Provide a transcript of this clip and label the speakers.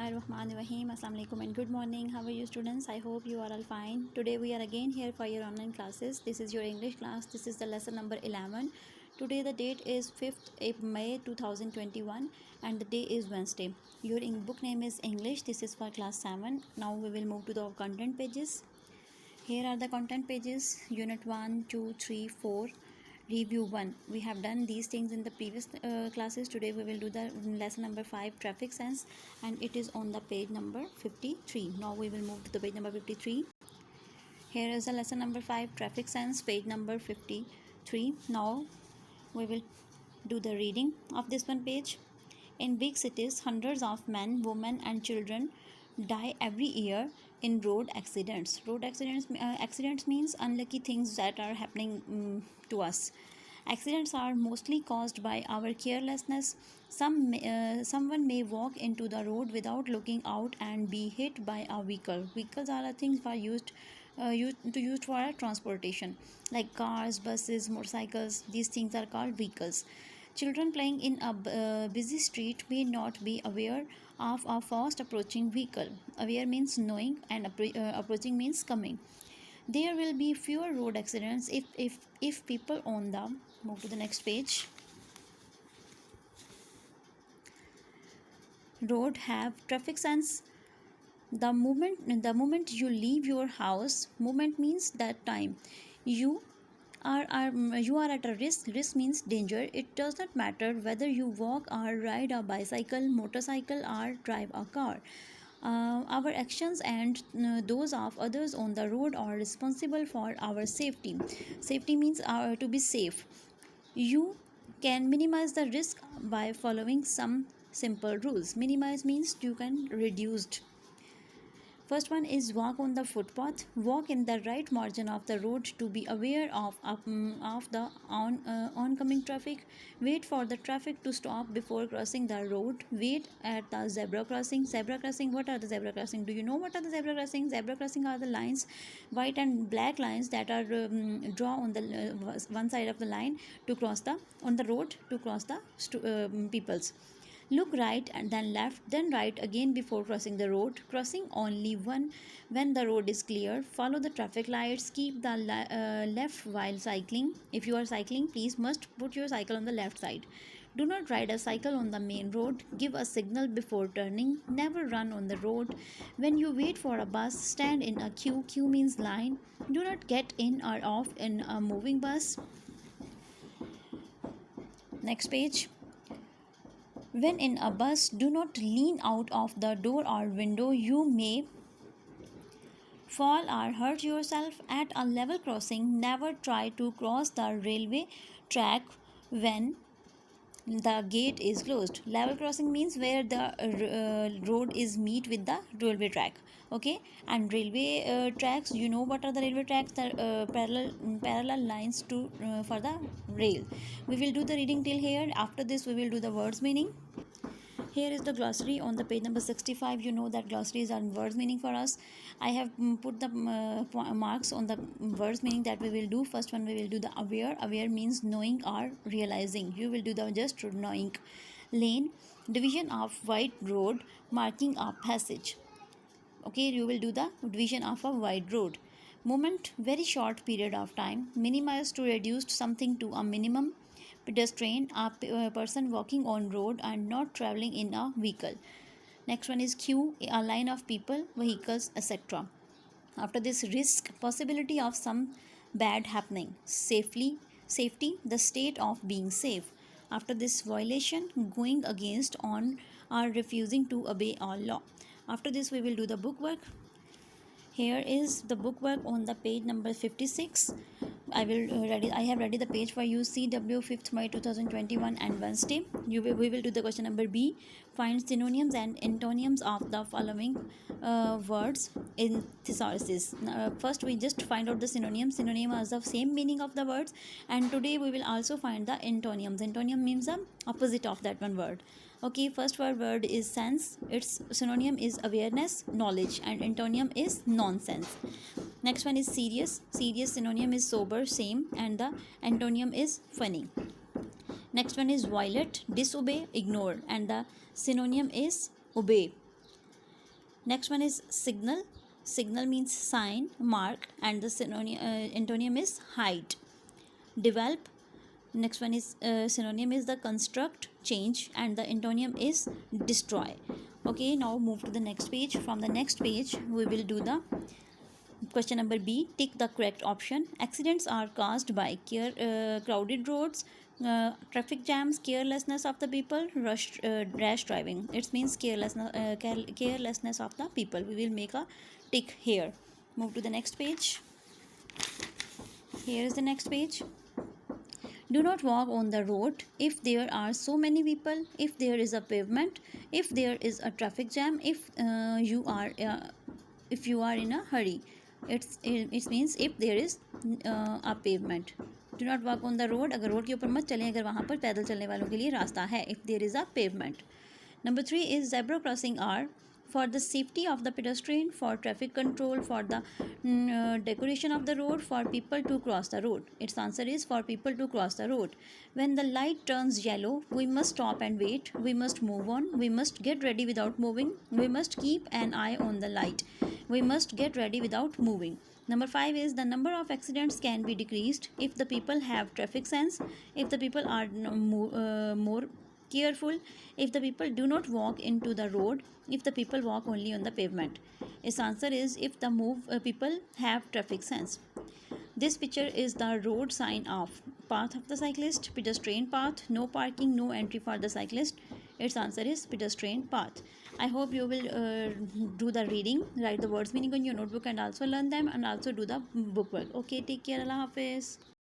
Speaker 1: Bismillahirrahmanirrahim. Assalamu alaikum and good morning. How are you students? I hope you are all fine. Today we are again here for your online classes. This is your English class. This is the lesson number 11. Today the date is 5th of May 2021 and the day is Wednesday. Your book name is English. This is for class 7. Now we will move to the content pages. Here are the content pages. Unit 1, 2, 3, 4. Review 1. We have done these things in the previous classes. Today we will do the lesson number 5, traffic sense, and it is on the page number 53. Now we will move to the page number 53. Here is the lesson number 5, traffic sense, page number 53. Now we will do the reading of this one page. In big cities, hundreds of men, women and children die every year in road accidents. Accidents means unlucky things that are happening to us. Accidents are mostly caused by our carelessness. Someone may walk into the road without looking out and be hit by a vehicle. Vehicles are the things for used for transportation, like cars, buses, motorcycles. These things are called vehicles. Children playing in a busy street may not be aware of a fast approaching vehicle. Aware means knowing and approaching means coming. There will be fewer road accidents if people on the move to the next page. Road have traffic sense. The moment you leave your house, moment means that time you are at a risk. Risk means danger. It does not matter whether you walk or ride a bicycle, motorcycle or drive a car. Our actions and those of others on the road are responsible for our safety. Safety means to be safe. You can minimize the risk by following some simple rules. Minimize means you can reduce. First one is walk on the footpath. Walk in the right margin of the road to be aware of the oncoming traffic. Wait for the traffic to stop before crossing the road. Wait at the zebra crossing. Zebra crossing. What are the zebra crossing? Do you know what are the zebra crossing? Zebra crossing are the lines, white and black lines that are drawn on the one side of the line to cross on the road to cross the peoples. Look right and then left, then right again before crossing the road. Crossing only one when the road is clear. Follow the traffic lights. Keep the left while cycling. If you are cycling, please must put your cycle on the left side. Do not ride a cycle on the main road. Give a signal before turning. Never run on the road. When you wait for a bus, stand in a queue. Queue means line. Do not get in or off in a moving bus. Next page. When in a bus, do not lean out of the door or window. You may fall or hurt yourself. At a level crossing, never try to cross the railway track when the gate is closed. Level crossing means where the road is meet with the railway track. Okay, and railway tracks, you know what are the railway tracks? The parallel lines to for the rail. We will do the reading till here. After this we will do the words meaning. Here is the glossary on the page number 65. You know that glossaries are words meaning for us. I have put the marks on the words meaning that we will do. First one we will do the aware. Aware means knowing or realizing. You will do the just knowing. Lane, division of wide road marking a passage. Okay, you will do the division of a wide road. Moment, very short period of time. Minimize, to reduce something to a minimum. Pedestrian, a person walking on road and not traveling in a vehicle. Next one is queue, a line of people, vehicles, etc. After this, risk, possibility of some bad happening. Safety, the state of being safe. After this, violation, going against on or refusing to obey all law. After this, we will do the bookwork. Here is the bookwork on the page number 56. I have ready the page for you. CW 5th May 2021 and Wednesday. We will do the question number B. Find synonyms and antonyms of the following words in thesauruses. First we just find out the synonyms. Synonym has the same meaning of the words, and today we will also find the antonyms. Antonym means the opposite of that one word. Okay, first word is sense. Its synonym is awareness, knowledge, and antonym is nonsense. Next one is serious. Serious synonym is sober, same, and the antonym is funny. Next one is violate, disobey, ignore, and the synonym is obey. Next one is signal. Signal means sign, mark, and the antonym is hide. Develop. Next one is synonym is the construct, change, and the antonym is destroy. Okay, now move to the next page. From the next page we will do the question number B. Tick the correct option. Accidents are caused by crowded roads, traffic jams, carelessness of the people, rash driving. It means carelessness of the people. We will make a tick here. Move to the next page. Here is the next page. Do not walk on the road if there are so many people, if there is a pavement, if there is a traffic jam, if you are in a hurry. It means if there is a pavement. Do not walk on the road, अगर road के ऊपर मत चलें अगर वहाँ पर पैदल चलने वालों के लिए रास्ता है, if there is a pavement. Number 3 is zebra crossing are for the safety of the pedestrian, for traffic control, for the decoration of the road, for people to cross the road. Its answer is for people to cross the road. When the light turns yellow, we must stop and wait. We must move on. We must get ready without moving. We must keep an eye on the light. We must get ready without moving. Number 5 is the number of accidents can be decreased if the people have traffic sense, if the people are more careful, if the people do not walk into the road, if the people walk only on the pavement. Its answer is if the people have traffic sense. This picture is the road sign of path of the cyclist, pedestrian path, no parking, no entry for the cyclist. Its answer is pedestrian path. I hope you will do the reading, write the words meaning on your notebook and also learn them and also do the book work. Okay, take care. Allah Hafiz.